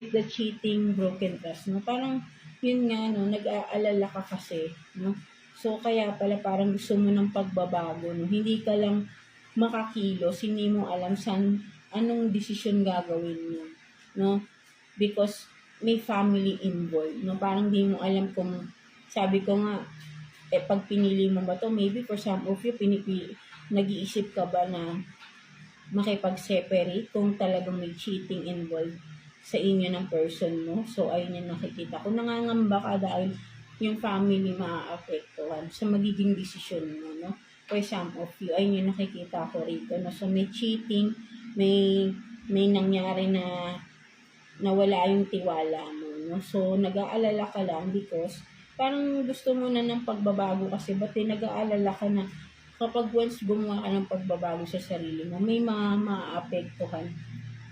the cheating, broken trust, no? Parang, yun nga, no, nag-aalala ka kasi, no? So, kaya pala parang gusto mo ng pagbabago, no? Hindi ka lang makakilos, hindi mo alam anong desisyon gagawin mo, no? Because may family involved, no? Parang di mo alam kung, sabi ko nga, pag pinili mo ba to, maybe for some of you, nag-iisip ka ba na makipag-separate kung talagang may cheating involved sa inyo ng person mo. So, ayun yung nakikita ko. Nangangamba ka dahil yung family maaapektuhan sa magiging desisyon mo, no? For some of you, ayun yung nakikita ko rito, no? So, may cheating, may nangyari na nawala yung tiwala mo, no? So, nag-aalala ka lang because parang gusto mo na ng pagbabago kasi ba't nag-aalala ka na kapag once gumawa ka ng pagbabago sa sarili mo, may mga maapektuhan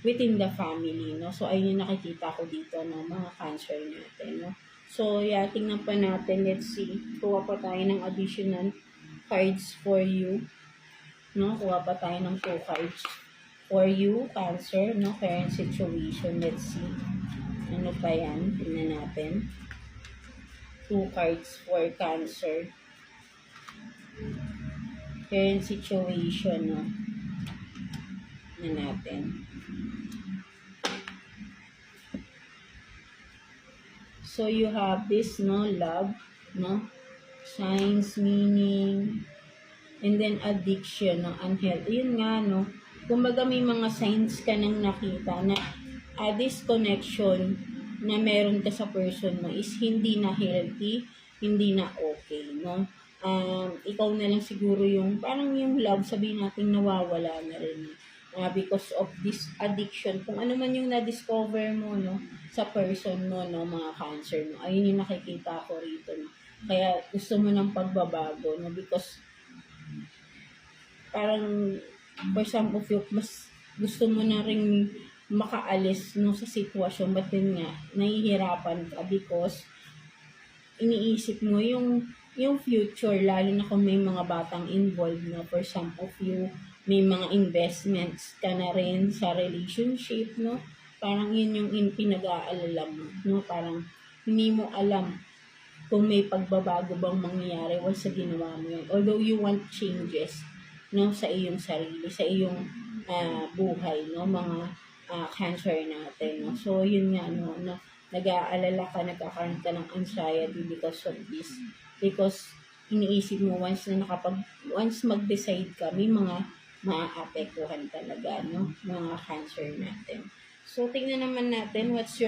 within the family, no? So, ayun yung nakikita ko dito, no? Mga cancer natin, no? So, yeah, tingnan pa natin. Let's see. Kuha pa tayo ng additional cards for you, no? Kuha pa tayo ng 2 cards for you, cancer, no? Current situation. Let's see. Ano pa yan? Tingnan natin. 2 cards for cancer. Current situation, no? Na natin. So, you have this, no? Love, no? Signs, meaning, and then addiction, no? Unhealthy. Yun nga, no? Kumbaga may mga signs ka nang nakita na this connection na meron ka sa person mo is hindi na healthy, hindi na okay, no? Ikaw na lang siguro yung, parang yung love, sabihin natin nawawala na rin. Because of this addiction, kung ano man yung na-discover mo, no, sa person mo, no, mga cancer mo, ayun yung nakikita ko rito, no. Kaya gusto mo ng pagbabago, no, because parang for some of you, mas gusto mo na rin makaalis, no, sa sitwasyon, but then nga, nahihirapan ka because iniisip mo yung future, lalo na kung may mga batang involved, no, for some of you, may mga investments ka na rin sa relationship, no, parang yun yung pinag-aalala mo, no, parang hindi mo alam kung may pagbabago bang mangyayari once sa ginawa mo yun. Although you want changes, no, sa iyong sarili, sa iyong buhay, no, mga cancer natin, no. So, yun nga, no, na nag-aalala ka, nagkakaroon ka ng anxiety because of this. Because iniisip mo once mag-decide ka, may mga maaapektuhan talaga, no, mga cancer natin. So, tingnan naman natin what's your